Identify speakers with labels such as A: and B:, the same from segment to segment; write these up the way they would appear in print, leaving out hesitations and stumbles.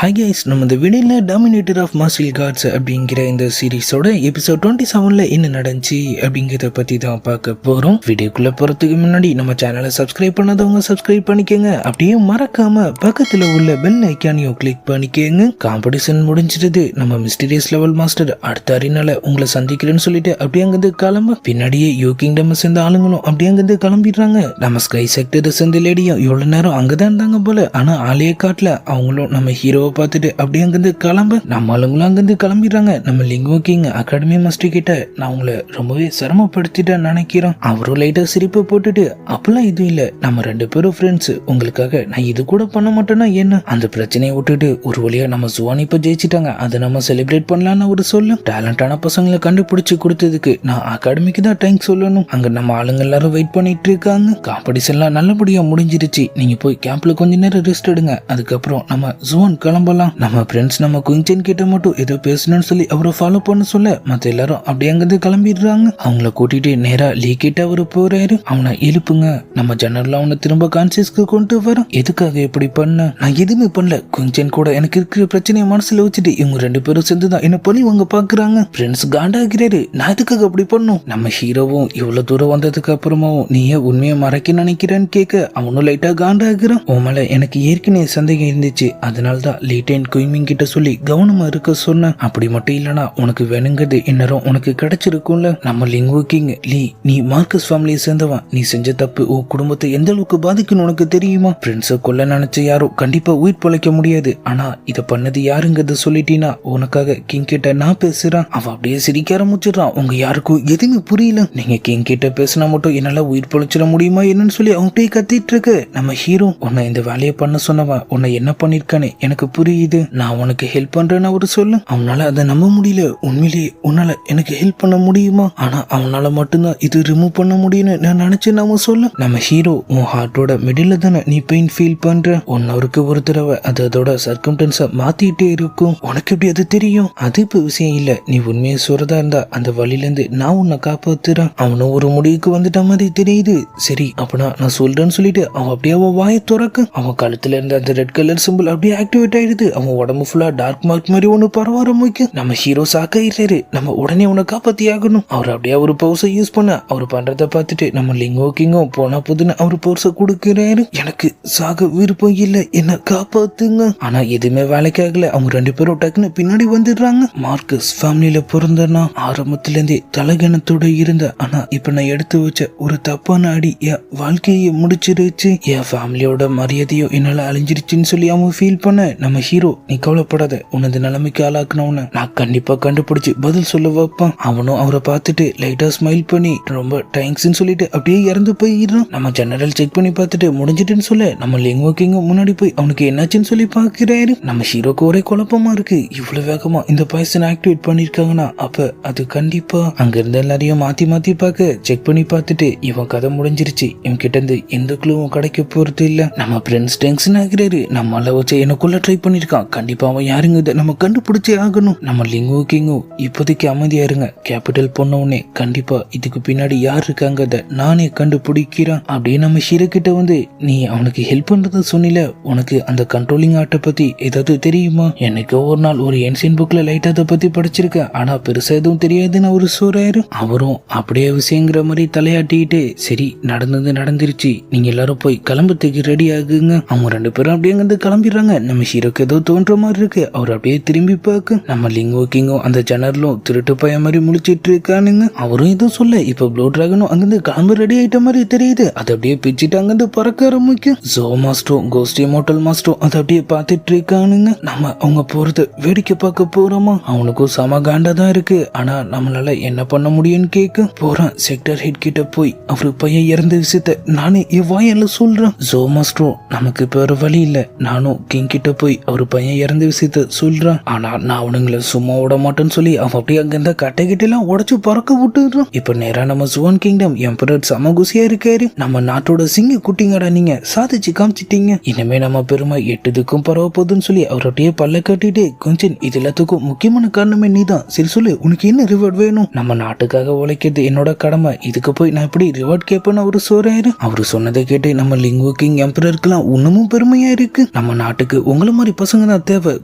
A: Hi guys, நம்ம இந்த வீடியோவில் டாமினேட்டர் ஆஃப் மார்ஷியல் கார்ட்ஸ் அப்படிங்கிற இந்த சீரீஸோட எபிசோட் 27ல என்ன நடந்துச்சு அப்படிங்கிறத பற்றி தான் பார்க்க போகிறோம். வீடியோக்குள்ளே போகிறதுக்கு முன்னாடி நம்ம சேனலை சப்ஸ்கிரைப் பண்ணாதவங்க சப்ஸ்கிரைப் பண்ணிக்கோங்க. அப்படியே மறக்காம பக்கத்தில் உள்ள பெல் ஐக்கானையும் கிளிக் பண்ணிக்கோங்க. காம்படிஷன் முடிஞ்சிருது. நம்ம மிஸ்டீரியஸ் லெவல் மாஸ்டர் அடுத்த அரினால உங்களை சந்திக்கிறேன்னு சொல்லிட்டு அப்படியே அங்கிருந்து கிளம்ப பின்னாடியே யூ கிங்டம் சேர்ந்த ஆளுங்களும் அப்படியே அங்கிருந்து கிளம்பிடுறாங்க. நம்ம ஸ்கை செக்டரை சேர்ந்த லேடியும் இவ்வளோ நேரம் அங்கதான் இருந்தாங்க போல. ஆனால் ஆளையே காட்டல. அவங்களும் நம்ம ஹீரோவை பார்த்துட்டு அப்படியே அங்கிருந்து கிளம்ப நம்ம ஆளுங்களும் அங்கிருந்து கிளம்பிடுறாங்க. நம்ம லிங்கோ கிங் அகாடமி மாஸ்டர் கிட்ட நான் உங்களை ரொம்பவே சிரமப்படுத்திட்டேன் நினைக்கிறோம். அவரும் லைட்டா சிரிப்பு போட்டுட்டு அப்பெல்லாம் இது இல்ல, நம்ம 2 பேரும் ஃப்ரெண்ட்ஸ், உங்களுக்காக நான் இது கூட பண்ண மாட்டேன்னா என்ன, அந்த பிரச்சனையை விட்டுட்டு ஒரு வழியா நம்ம ஜுவான் இப்ப ஜெயிச்சிட்டாங்க, அதை நம்ம செலிப்ரேட் பண்ணலாம்னு அவரு சொல்ல. டேலண்டான பசங்களை கண்டுபிடிச்சு கொடுத்ததுக்கு நான் அகாடமிக்கு தான் தேங்க்ஸ் சொல்லணும். அங்க நம்ம ஆளுங்க எல்லாரும் வெயிட் பண்ணிட்டு இருக்காங்க. காம்படிஷன்லாம் நல்லபடியா முடிஞ்சிருச்சு. நீங்க போய் கேம்ப்ல கொஞ்ச நேரம் ரெஸ்ட் எடுங்க. அதுக்கப்புறம் நம்ம ஜுவான் கிளம்பலாம். நம்ம ஃப்ரெண்ட்ஸ் நம்ம குயின்சன் கிட்ட மட்டும் ஏதோ பேசணும்னு சொல்லி அவரை ஃபாலோ பண்ண சொல்ல மத்த எல்லாரும் அப்படியே அங்கிருந்து கிளம்பிடுறாங்க. அவங்கள கூட்டிட்டு நேரா லீ கிட்ட அவரு போறாரு. அவனை எழுப்புங்க, நம்ம ஜன்னல்ல அவனை திரும்ப கான்சியஸ்க்கு கொண்டு வரோம். எதுக்காக இப்படி பண்ண? நான் எதுவுமே பண்ணல. குயின்சன் கூட எனக்கு இருக்கிற பிரச்சனையை மனசுல வச்சுட்டு இவங்க 2 பேரும் சேர்ந்துதான் என்ன பண்ணி அவங்க பாக்குறாங்க. ஃப்ரெண்ட்ஸ் காண்டாகிறாரு. நான் எதுக்காக அப்படி பண்ணும்? நம்ம ஹீரோவும் இவ்வளவு தூரம் வந்ததுக்கு அப்புறமாவும் நீ ஏன் உண்மையை மறைக்க நினைக்கிறேன்னு கேட்க அவனும் லைட்டா காண்டாகிறான். உன் மேல எனக்கு ஏற்கனவே சந்தேகம் இருந்துச்சு, அதனால்தான் லேட்டன் குயிமிங் கிட்ட சொல்லி கவனமா இருக்க சொன்ன. அப்படி மட்டும் இல்லனா உனக்கு வேணுங்கிறது இந்நேரம் உனக்கு கிடைச்சிருக்கும்ல. நம்ம லிங்கோ கிங் லீ, நீ மார்க்கஸ் ஃபேமிலியை சேர்ந்தவன். நீ செஞ்ச தப்பு உன் குடும்பத்தை எந்த அளவுக்கு பாதிக்குன்னு உனக்கு தெரியுமா? ஃப்ரெண்ட்ஸை கொல்ல நினைச்ச யாரும் கண்டிப்பா உயிர் பொழைக்க முடியாது. ஆனா இத பண்ணது யாருங்கிறத சொல்லிட்டீனா உனக்காக கிங் கிட்ட நான் பேசுறேன். அவன் அப்படியே சிரிக்க ஆரம்பிச்சிடறான். உங்க யாருக்கும் எதுவுமே புரியல. நீங்க கிங் கிட்ட பேசினா மட்டும் என்னால உயிர் பொழைச்சிட முடியுமா என்னன்னு சொல்லி அவன்கிட்ட கத்திட்டு இருக்கு. நம்ம ஹீரோ, உன்னை இந்த வேலையை பண்ண சொன்னவன் உன்னை என்ன பண்ணிருக்கானே எனக்கு புரியுது. நான் உனக்கு ஹெல்ப் பண்றேன்னு அவரு சொல்லு. அவனால அதை நம்ப முடியல. உண்மையிலேயே உன்னால எனக்கு ஹெல்ப் பண்ண முடியுமா? ஆனா அவனால மட்டும்தான் இது ரிமூவ் பண்ண முடியும்னு நான் நினைச்சேன். நாம சொல்ல. நம்ம ஹீரோ, உன் ஹார்ட்டோட மிடில் தானே நீ பெயின் ஃபீல் பண்ற. 1 ஹவருக்கு ஒரு தடவை அது அதோட சர்க்கம்டன்ஸ மாத்திட்டே இருக்கும். உனக்கு எப்படி அது தெரியும்? அது இப்ப விஷயம் இல்ல. நீ உண்மையை சொல்றதா இருந்தா அந்த வழியில இருந்து நான் உன்னை காப்பாத்துறேன். அவனும் ஒரு முடிவுக்கு வந்துட்ட மாதிரி தெரியுது. சரி அப்பனா நான் சொல்றேன்னு சொல்லிட்டு அவன் அப்படியே அவன் வாயை துறக்க அவன் கழுத்துல இருந்த அந்த ரெட் கலர் சிம்பிள் அப்படியே ஆக்டிவேட் ஆயிடுது. அவன் உடம்பு ஃபுல்லா டார்க் மார்க் மாதிரி ஒண்ணு பரவ ஆரம்பிக்கும். நம்ம ஹீரோ சாக்காயிட்டாரு. நம்ம உடனே உன்னை காப்பாத்தி ஆகணும். அவர் அப்படியே ஒரு பவுர்ஸை யூஸ் பண்ண அவர் பண்றத பார்த்துட்டு நம்ம லிங்கோ கிங்கும் போனா புதுன்னு அவர் பவுர்ஸை கொடுக்கிறாரு. எனக்கு சாக விருப்பம் இல்ல, என்ன காப்பாத்துங்க. ஆனா எதுவுமே வேலைக்காகல. அவங்க 2 பேரும் டக்குன்னு பின்னாடி வந்துடுறாங்க. மார்க்கஸ் ஃபேமிலியில பிறந்தனா ஆரம்பத்துல இருந்தே தலகணத்தோட இருந்த, ஆனா இப்ப நான் எடுத்து வச்ச ஒரு தப்பான அடி என் வாழ்க்கையை முடிச்சிருச்சு. என் ஃபேமிலியோட மரியாதையோ என்னால அழிஞ்சிருச்சுன்னு சொல்லி அவன் ஃபீல் பண்ண. நம்ம ஹீரோ, நீ கவலைப்படாத, உனது நிலைமைக்கு ஆளாக்கணும்னு நான் கண்டிப்பா கண்டுபிடிச்சு பதில் சொல்ல வைப்பேன். அவனும் அவரை பார்த்துட்டு லைட்டா ஸ்மைல் பண்ணி ரொம்ப தேங்க்ஸ்ன்னு சொல்லிட்டு அப்படியே இறந்து போயிடுறான். நம்ம ஜெனரல் செக் பண்ணி பார்த்துட்டு முடிஞ்சிட்டுன்னு சொல்ல நம்ம லிங்கோ கிங் முன்னாடி போய் அவனுக்கு என்னாச்சுன்னு சொல்லி பாக்குறாரு. நம்ம ஹீரோக்கு ஒரே குழப்பமா இருக்கு. இவ்வளவு வேகமா இந்த பாய்சன் ஆக்டிவேட் பண்ணிருக்காங்கன்னா அப்ப அது கண்டிப்பா அங்க இருந்த எல்லாரையும் மாத்தி மாத்தி பார்க்க செக் பண்ணி பார்த்துட்டு இவன் கதை முடிஞ்சிருச்சு, இவன் கிட்ட இருந்து எந்த குழுவும் கிடைக்க போறது இல்ல. நம்ம ஃப்ரெண்ட்ஸ் டென்ஷன் ஆகிறாரு. நம்மள வச்சு எனக்குள்ள ட்ரை பண்ணிருக்கான். கண்டிப்பா அவன் யாருங்க நம்ம கண்டுபிடிச்சே ஆகணும். நம்ம லிங்கோ கிங்கும் இப்போதைக்கு அமைதியா இருங்க. கேபிட்டல் பொண்ணவுனே கண்டிப்பா இதுக்கு பின்னாடி யார் இருக்காங்க நானே கண்டுபிடிக்கிறேன். அப்படியே நம்ம ஹீரோ கிட்ட வந்து, நீ அவனுக்கு ஹெல்ப் பண்றத சொன்னில, உனக்கு அந்த கண்ட்ரோலிங் ஆர்ட்டை பத்தி ஏதாவது தெரியுமா? எனக்கு ஒரு நாள் ஒரு ஏன்சியன் புக்ல லைட்டா அதை பத்தி படிச்சிருக்கேன், ஆனா பெருசா எதுவும் தெரியாதுன்னு அவரு சொல்றாரு. அவரும் அப்படியே விஷயங்கிற மாதிரி தலையாட்டிட்டு, சரி நடந்தது நடந்துருச்சு, நீங்க எல்லாரும் போய் கிளம்புறதுக்கு ரெடி ஆகுங்க. அவங்க 2 பேரும் அப்படியே அங்கிருந்து கிளம்பிடுறாங்க. நம்ம ஹீரோக்கு ஏதோ தோன்ற மாதிரி இருக்கு. அவர் அப்படியே திரும்பி பார்க்க நம்ம லிங்கோ கிங்கும் அந்த ஜன்னலும் திருட்டு பைய மாதிரி முழிச்சிட்டு இருக்கானுங்க. அவரும் எதுவும் சொல்ல. இப்ப ப்ளூ டிராகனும் அங்கிருந்து கிளம்ப ரெடி ஆயிட்ட மாதிரி தெரியுது. அது அப்படியே பிச்சுட்டு அங்கிருந்து பறக்க ஆரம்பிக்கும். ஜோ மாஸ்டரும் கோஸ்டி மோட்டல் மாஸ்டரும் அதை அப்படியே பார்த்துட்டு இருக்கானுங்க. நம்ம அவங்க போறத வேடிக்கை பார்க்க போறோமா? அவனுக்கும் சம காண்டா தான் இருக்கு. ஆனா நம்மளால என்ன பண்ண முடியும்னு கேட்க போறான். செக்டர் ஹெட் கிட்ட போய் அவரு பையன் இறந்த விஷயத்த நானே என் வாயால சொல்றேன். ஜோ மாஸ்டரும், நமக்கு இப்ப ஒரு வழி இல்ல, நானும் கிங் கிட்ட போய் அவரு பையன் இறந்த விஷயத்த சொல்றான். ஆனா நான் அவனுங்களை சும்மா விட மாட்டேன்னு சொல்லி அவன் அப்படியே அங்கிருந்த கட்டை கிட்ட எல்லாம் உடச்சு பறக்க விட்டுறான். இப்ப நேரா நம்ம ஜுவான் கிங்டம் எம்பரர் சமகுசியா இருக்காரு. நம்ம நாட்டோட சிங்க குட்டிங்கடா, நீங்க சாதிச்சு காமிச்சிட்டீங்க. இனிமே நம்ம பெருமை 8 திக்கும் பரவ போகுதுன்னு சொல்லி அவருடைய பல்ல கட்டிட்டு, கொஞ்சம் இது எல்லாத்துக்கும் முக்கியமான காரணமே நீதான். சரி சொல்லு, உனக்கு என்ன ரிவார்ட் வேணும்? நம்ம நாட்டுக்காக உழைக்கிறது என்னோட கடமை, இதுக்கு போய் நான் எப்படி ரிவார்ட் கேட்பேன்னு அவரு சொல்றாரு. அவரு சொன்னதை கேட்டு நம்ம லிங்கோ கிங் எம்பரருக்குலாம் இன்னமும் பெருமையா இருக்கு. நம்ம நாட்டுக்கு உங்களை மாதிரி மாதிரி பசங்க தான் தேவை.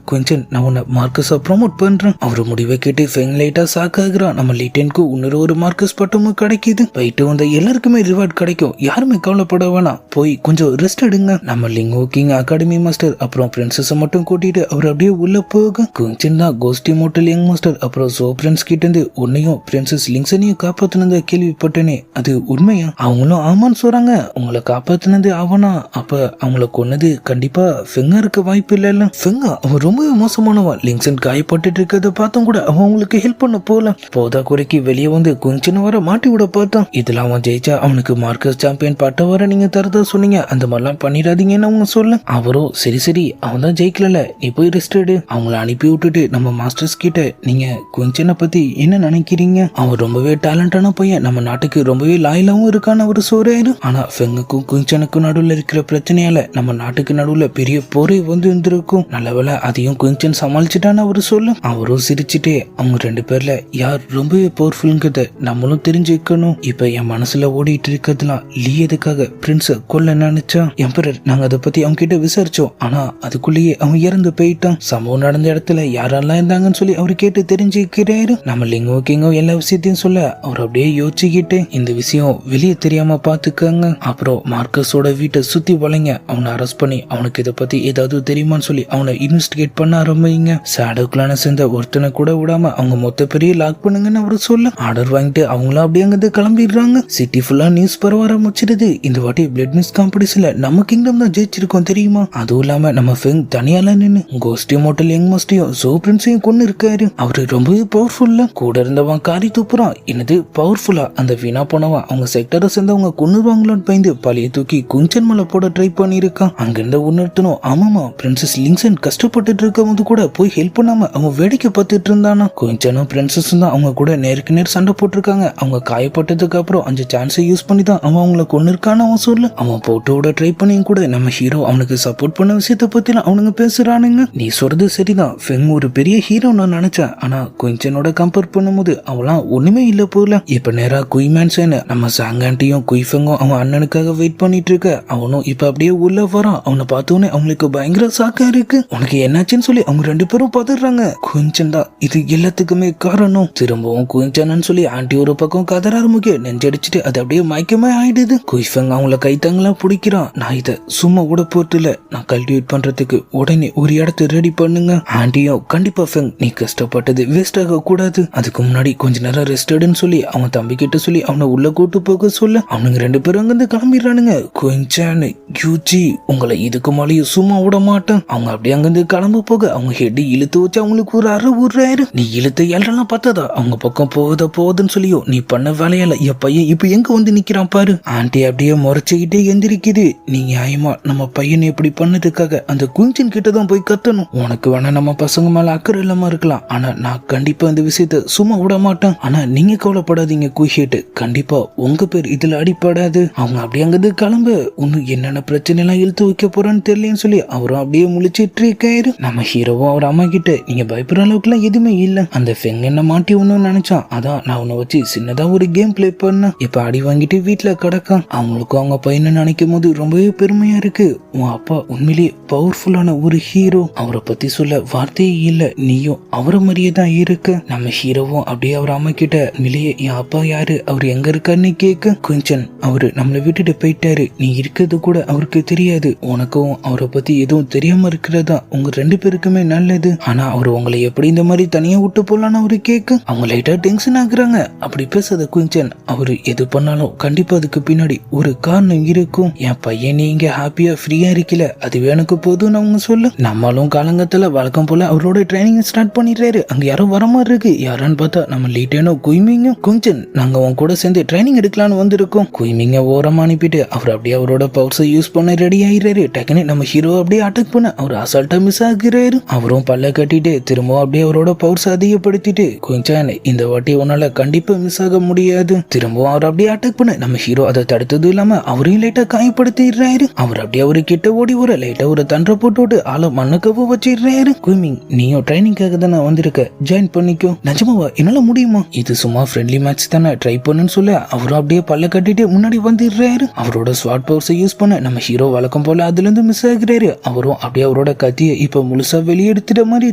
A: கொஞ்சம் நான் உன்னை மார்க்கஸா ப்ரொமோட் பண்றேன். அவரு முடிவை கேட்டு ஃபெங் லைட்டா ஷாக் ஆகுறான். நம்ம லிட்டனுக்கு இன்னொரு ஒரு மார்க்கஸ் பட்டமும் கிடைக்குது. போயிட்டு வந்த எல்லாருக்குமே ரிவார்ட் கிடைக்கும், யாருமே கவலைப்பட வேணாம், போய் கொஞ்சம் ரெஸ்ட் எடுங்க. நம்ம லிங்கோ கிங் அகாடமி மாஸ்டர் அப்புறம் பிரின்சஸ் மட்டும் கூட்டிட்டு அவர் அப்படியே உள்ள போக கொஞ்சம் தான் கோஸ்டி மோட்டல் யங் மாஸ்டர் அப்புறம் சோ பிரின்ஸ் கிட்ட இருந்து உன்னையும் பிரின்சஸ் லிங்சனையும் காப்பாத்தினத கேள்விப்பட்டனே, அது உண்மையா? அவங்களும் ஆமான்னு சொல்றாங்க. உங்களை காப்பாத்தினது அவனா? அப்ப அவங்கள கொன்னது கண்டிப்பா ஃபெங்கா இருக்க வாய்ப்பு இல்ல. ஃபெங்கா அவன் ரொம்பவே மோசமானவன். லிங்சன் காயப்பட்டு இருக்கிறத பார்த்தும் கூட அவன் அவங்களுக்கு ஹெல்ப் பண்ண போல. போதா குறைக்கு வெளியே வந்து கொஞ்சம் வர மாட்டி விட பார்த்தான். இதுல அவன் ஜெயிச்சா அவனுக்கு மார்க்கஸ் சாம்பியன் பட்ட வர நீங்க தரதா சொன்னீங்க, அந்த மாதிரிலாம் பண்ணிடாதீங்கன்னு அவங்க சொல்ல. அவரோ சரி சரி அவன் தான் ஜெயிக்கல, நீ போய் ரெஸ்ட் எடு. அவங்கள அனுப்பி விட்டுட்டு நம்ம மாஸ்டர்ஸ் கிட்ட நீங்க கொஞ்சனை பத்தி என்ன நினைக்கிறீங்க? அவன் ரொம்பவே டேலண்டான பையன், நம்ம நாட்டுக்கு ரொம்பவே லாயலாவும் இருக்கான்னு அவரு சொல்றாரு. ஆனா ஃபெங்குக்கும் குஞ்சனுக்கும் நடுவுல இருக்கிற பிரச்சனையால நம்ம நாட்டுக்கு நடுவுல பெரிய போரே வந்து இருந்திருக்கும். நல்லவேளை அதையும் குஞ்சன் சமாளிச்சுட்டான்னு அவரு சொல்ல. அவரும் சிரிச்சுட்டே அவங்க ரெண்டு பேர்ல யார் ரொம்பவே பவர்ஃபுல்ங்கிறத நம்மளும் தெரிஞ்சுக்கணும். இப்ப என் மனசுல ஓடிட்டு இருக்கிறதுலாம் லீ எதுக்காக பிரின்ஸ கொல்ல நினைச்சா? எம்பரர் நாங்க அதை பத்தி அவங்க கிட்ட விசாரிச்சோம், ஆனா அதுக்குள்ளேயே அவன் இறந்து போயிட்டான். சம்பவம் நடந்த இடத்துல யாரெல்லாம் இருந்தாங்கன்னு சொல்லி அவரு கேட்டு தெரிஞ்சுக்கிறாரு. நம்ம லிங்கோ கிங்கோ எல்லா விஷயத்தையும் சொல்ல அவர் அப்படியே யோசிச்சுக்கிட்டு இந்த விஷயம் வெளியே தெரியாம பாத்துக்கங்க, அப்புறம் மார்க்கஸோட வீட்டை சுத்தி வளைங்க, அவனை அரெஸ்ட் பண்ணி அவனுக்கு இதை பத்தி ஏதாவது தெரியுமான்னு சொல்லி அவனை இன்வெஸ்டிகேட் பண்ண ஆரம்பிங்க. ஷேடோக்குள்ளான சேர்ந்த ஒருத்தனை கூட விடாம அவங்க மொத்த பெரிய லாக் பண்ணுங்கன்னு அவரு சொல்ல ஆர்டர் வாங்கிட்டு அவங்களும் அப்படியே அங்கிருந்து கிளம்பிடுறாங்க. சிட்டி ஃபுல்லா நியூஸ் பரவ ஆரம்பிச்சிருது. இந்த வாட்டி பிளட் மிஸ் காம்படிஷன்ல நம்ம கிங்டம் தான் ஜெயிச்சிருக்கோம் தெரியுமா? அதுவும் இல்லாம நம்ம ஃபெங் தனியால நின்னு கோஸ்டி மோட்டல் யங் மாஸ்டரையும் சோ பிரின்ஸையும் கொண்டு இருக்காரு. அவரு ரொம்பவே பவர்ஃபுல்லா. கூட இருந்தவன் காரி துப்புறான். என்னது பவர்ஃபுல்லா? அந்த வீணா போனவன் அவங்க செக்டரை சேர்ந்தவங்க கொன்னுருவாங்களோன்னு பயந்து பழைய தூக்கி குஞ்சன் மேல போட ட்ரை பண்ணிருக்கான். அங்கிருந்த உணர்த்தணும். ஆமாமா பிரின்சஸ் லிங்சன் கஷ்டப்பட்டுட்டு இருக்கும் போது கூட போய் ஹெல்ப் பண்ணாம அவங்க வேடிக்கை பார்த்துட்டு இருந்தானா? குஞ்சனும் பிரின்சஸும் தான் அவங்க கூட நேருக்கு நேர் சண்டை போட்டிருக்காங்க. அவங்க காயப்பட்டதுக்கு அப்புறம் அந்த சான்ஸை யூஸ் பண்ணி தான் அவன் அவங்கள கொன்னிருக்கான்னு அவன் சொல்லு. அவன் போட்டு விட ட்ரை பண்ணியும் கூட நம்ம ஹீரோ அவனுக்கு சப்போர்ட் பண்ண விஷயத்த பத்தி அவனுங்க பேசுறானுங்க. நீ சொல்றது சரிதான், ஃபெங் ஒரு பெரிய ஹீரோ நான் நினைச்சேன், ஆனா குஞ்சனோட கம்பேர் பண்ணும்போது அவெல்லாம் ஒண்ணுமே இல்ல போல. இப்ப நேரா குய்மேன்சன் நம்ம சாங்காண்டியும் குய்ஃபெங்கும் அவன் அண்ணனுக்காக வெயிட் பண்ணிட்டு இருக்க. அவனும் இப்ப அப்படியே உள்ள வரான். அவனை பார்த்தோன்னே அவங்களுக்கு பயங்கர சாக்கா இருக்கு. உனக்கு என்னாச்சுன்னு சொல்லி அவங்க ரெண்டு பேரும் பதறாங்க. குஞ்சன் தான் இது எல்லாத்துக்குமே காரணம். திரும்பவும் குஞ்சனன்னு சொல்லி ஆண்டி ஒரு பக்கம் கதற ஆரம்பிக்க நெஞ்சடிச்சுட்டு அது அப்படியே மயக்கமே ஆயிடுது. குய்ஃபெங் அவங்கள கைத்தாங்களா பிடிக்கிறான். நான் இதை சும்மா விட போறதில்ல, நான் கல்டிவேட் பண்றதுக்கு உடனே ஒரு இடத்தை ரெடி பண்ணுங்க. ஆண்டியும் கண்டிப்பா ஃபெங் நீ கஷ்டப்பட்டது வேஸ்ட் ஆக கூடாது, அதுக்கு முன்னாடி கொஞ்ச நேரம் ரெஸ்ட் எடுன்னு சொல்லி அவன் தம்பி கிட்ட சொல்லி அவனை உள்ள கூட்டு போக சொல்ல அவனுங்க ரெண்டு பேரும் அங்கிருந்து கிளம்பிடுறானுங்க. குஞ்சன் யூஜி உங்களை இதுக்கு மேலேயும் சும்மா விட மாட்டேன். அவங்க அப்படியே அங்கிருந்து கிளம்ப போக அவங்க ஹெட் இழுத்து வச்சு அவங்களுக்கு ஒரு அரை விடுறாரு. நீ இழுத்த எல்லாம் பார்த்ததா அவங்க பக்கம் போகுதுன்னு சொல்லியோ நீ பண்ண வேலையால என் பையன் இப்ப எங்க வந்து நிக்கிறான் பாரு. ஆண்டி அப்படியே முறைச்சுக்கிட்டே எந்திரிக்குது. நீ நியாயமா நம்ம பையனை இப்படி பண்ணதுக்காக அந்த குஞ்சன் கிட்டதான் போய் கத்தணும். உனக்கு வேணா நம்ம பசங்க மேல அக்கறை இல்லாம இருக்கலாம், ஆனா நான் கண்டிப்பா இந்த விஷயத்த சும்மா விட மாட்டேன். ஆனா நீங்க கவலைப்படாதீங்க குயிஷேட்டு, கண்டிப்பா உங்க பேர் இதுல அடிப்படாது. அவங்க அப்படியே அங்கிருந்து கிளம்ப இன்னும் என்னென்ன பிரச்சனை எல்லாம் இழுத்து வைக்க போறான்னு தெரியலன்னு சொல்லி அவரும் அப்படியே முழிச்சிட்டு இருக்காரு. நம்ம ஹீரோவும் அவர் அம்மா கிட்ட நீங்க பயப்படுற அளவுக்கு எல்லாம் எதுவுமே இல்ல, அந்த ஃபெங் என்ன மாட்டி ஒண்ணு நினைச்சான், அதான் நான் உன்னை வச்சு சின்னதா ஒரு கேம் பிளே பண்ண. இப்ப அடி வாங்கிட்டு வீட்டுல கிடக்கான். அவங்களுக்கும் அவங்க பையனை நினைக்கும் போது ரொம்பவே பெருமையா இருக்கு. உன் அப்பா உண்மையிலேயே பவர்ஃபுல்லான ஒரு ஹீரோ, அவரை பத்தி சொல்ல வார்த்தையே இல்ல, நீயும் அவரை மாதிரியே தான் இருக்க. நம்ம ஹீரோவும் அப்படியே அவர் அம்மா கிட்ட உண்மையிலேயே என் அப்பா யாரு, அவர் எங்க இருக்காருன்னு கேட்க குஞ்சன் அவரு நம்மளை விட்டுட்டு போயிட்டாரு, நீ இருக்கிறது கூட அவருக்கு தெரியாது, உனக்கும் அவரை பத்தி எதுவும் தெரியாம இருக்கிறதா உங்க ரெண்டு பேருக்குமே நல்லது, ஆனா அவர் உங்களை எப்படி இந்த மாதிரி தனியா விட்டு போலான்னு அவரு கேட்க அவங்க லைட்டா டென்ஷன் ஆகுறாங்க. அப்படி பேசாத குஞ்சன், அவரு எது பண்ணாலும் கண்டிப்பா அதுக்கு பின்னாடி ஒரு காரணம் இருக்கும். என் பையன் நீங்க ஹாப்பியா ஃப்ரீயா இருக்கல அதுவே எனக்கு போதும்னு அவங்க சொல்ல நம்மளும் காலங்கத்துல வழக்கம் போல அவரோட ட்ரைனிங் ஸ்டார்ட் பண்ணிடுறாரு. அங்க யாரோ வர மாதிரி இருக்கு. யாரான்னு பார்த்தா நம்ம லீட்டனோ குய்மிங்க. குஞ்சன் நாங்க உன் கூட சேர்ந்து ட்ரைனிங் எடுக்கலான்னு வந்திருக்கோம். குய்மிங்க ஓரமா அனுப்பிட்டு அவர் அப்படியே அவரோட பவர்ஸை யூஸ் பண்ண ரெடி ஆயிடுறாரு. டக்குன்னு நம்ம ஹீரோ அப்படியே அட்டாக் பண்ண அவர் அசால்ட்டா மிஸ் ஆகிறாரு. அவரும் பல்ல கட்டிட்டு திரும்ப அப்படியே அவரோட பவர்ஸ் அதிகப்படுத்திட்டு குஞ்சன் இந்த வாட்டி உன்னால கண்டிப்பா மிஸ் ஆக முடியாது, திரும்பவும் அவர் அப்படியே அட்டாக் பண்ண நம்ம ஹீரோ அதை தடுத்தது இல்லாம அவரையும் லைட்டா காயப்படுத்திடுறாரு. அவர் அப்படியே அவரு கிட்ட ஓடி ஒரு லைட்டா ஒரு தண்டை போட்டு ஆள மண்ணுக்கவு வச்சிடுறாரு. குய்மிங் நீயும் ட்ரைனிங்காக தானே வந்திருக்க, ஜாயின் பண்ணிக்கோ. நிஜமாவா என்னால முடியுமா, இது சும்மா ஃப்ரெண்ட்லி மேட்ச் தானே, ட்ரை பண்ணுன்னு சொல்ல அவரும் அப்படியே பல்ல கட்டிட்டு முன்னாடி வந்துடுறாரு. அவரோட ஸ்வாட் பவர்ஸை யூஸ் பண்ண நம்ம ஹீரோ வழக்கம் போல அதுல இருந்து மிஸ் ஆகிறாரு. அவரும் அப்படியே அவரோட அவரோட கத்தியை இப்ப முழுசா வெளியே எடுத்துட்ட மாதிரி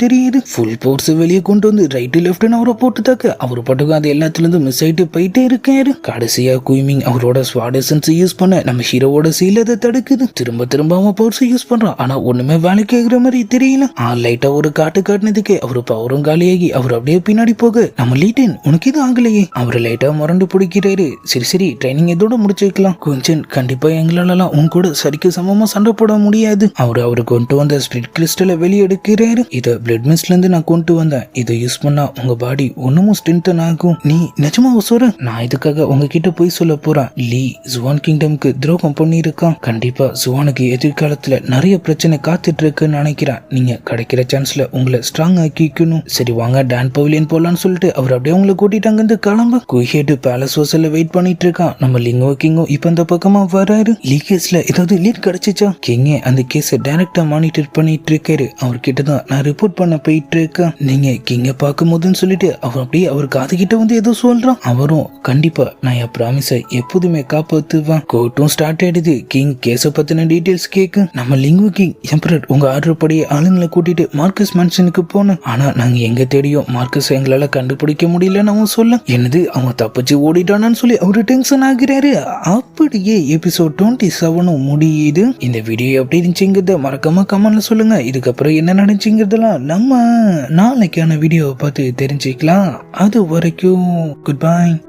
A: தெரியுது. ஃபுல் போர்ஸ் வெளியே கொண்டு வந்து ரைட்டு லெஃப்ட்னு அவரை போட்டு தாக்க அவர் பட்டுக்கும் அது எல்லாத்துல இருந்து மிஸ் ஆயிட்டு போயிட்டே இருக்காரு. கடைசியா குயிமிங் அவரோட ஸ்வாட் எசன்ஸ் யூஸ் பண்ண நம்ம ஹீரோவோட சீல் அதை தடுக்குது. திரும்ப திரும்ப அவன் பவர்ஸ் யூஸ் பண்றான். ஆனா ஒண்ணுமே வேலைக்கு ஆகுற மாதிரி தெரியல. லைட்டா ஒரு காட்டுனதுக்கு அவரு பவரும் காலியாகி அவர் அப்படியே பின்னாடி போக நம்ம லீட்டன் உனக்கு இது ஆகலையே அவரு லைட்டா முரண்டு பிடிக்கிறாரு. சரி ட்ரைனிங் இதோட முடிச்சு வைக்கலாம். கொஞ்சம் கண்டிப்பா எங்களாலாம் உன் கூட சரிக்கு சமமா சண்டை போட முடியாது. அவரு கொண்டு வந்த ஸ்பிரிட் கிறிஸ்டலை வெளியே எடுக்கிறாரு. இத பிளட் மிஸ்ட்ல இருந்து நான் கொண்டு வந்தேன். இதை யூஸ் பண்ணா உங்க பாடி ஒண்ணுமும் ஸ்ட்ரென்தன் ஆகும். நீ நிஜமா சொல்ற? நான் இதுக்காக உங்ககிட்ட போய் சொல்ல போறேன். லீ ஜுவான் கிங்டம்க்கு துரோகம் பண்ணிருக்கான். கண்டிப்பா ஜுவானுக்கு எதிர்காலத்துல நிறைய பிரச்சனை காத்துட்டு இருக்குன்னு நினைக்கிறேன். நீங்க கிடைக்கிற சான்ஸ்ல உங்களை ஸ்ட்ராங் ஆக்கிக்கணும். சரி வாங்க டான் பவிலியன் போலான்னு சொல்லிட்டு அவர் அப்படியே உங்களை கூட்டிட்டு அங்கிருந்து கிளம்ப குஹேட் பேலஸ் வாசல்ல வெயிட் பண்ணிட்டு இருக்கான். நம்ம லிங்கோ கிங்கோ இப்ப இந்த பக்கமா வராரு. லீகேஸ்ல ஏதாவது லீட் கிடைச்சிச்சா? கிங்கே அந்த கேஸ டைரக்டா மானிட்டர் பண்ணிட்டு இருக்காரு. அவர்கிட்ட தான் நான் ரிப்போர்ட் பண்ண போயிட்டு இருக்கேன். நீங்க கிங்க பார்க்கும் போதுன்னு சொல்லிட்டு அவர் அப்படியே அவர் காது கிட்ட வந்து ஏதோ சொல்றான். அவரும் கண்டிப்பா நான் என் ப்ராமிஸை எப்போதுமே காப்பாத்துவேன். கோர்ட்டும் ஸ்டார்ட் ஆயிடுது. கிங் கேஸ பத்தின டீடைல்ஸ் கேக்கு. நம்ம லிங்கோ கிங் எம்பரர் உங்க ஆர்டர் படி ஆளுங்களை கூட்டிட்டு மார்க்கஸ் மேன்ஷனுக்கு போனோம். ஆனா நாங்க எங்க தேடியும் மார்க்கஸ் எங்களால கண்டுபிடிக்க முடியலன்னு அவன் சொல்ல என்னது அவன் தப்பிச்சு ஓடிட்டானான்னு சொல்லி அவரு டென்ஷன் ஆகிறாரு. அப்படியே எபிசோட் 27 முடியுது. இந்த வீடியோ எப்படி இருந்துச்சுங்கிறத மறக்காம கமெண்ட்ல சொல்லுங்க. இதுக்கப்புறம் என்ன நடந்துச்சுங்கிறதெல்லாம் நம்ம நாளைக்கான வீடியோவை பார்த்து தெரிஞ்சுக்கலாம். அது வரைக்கும் குட் பை.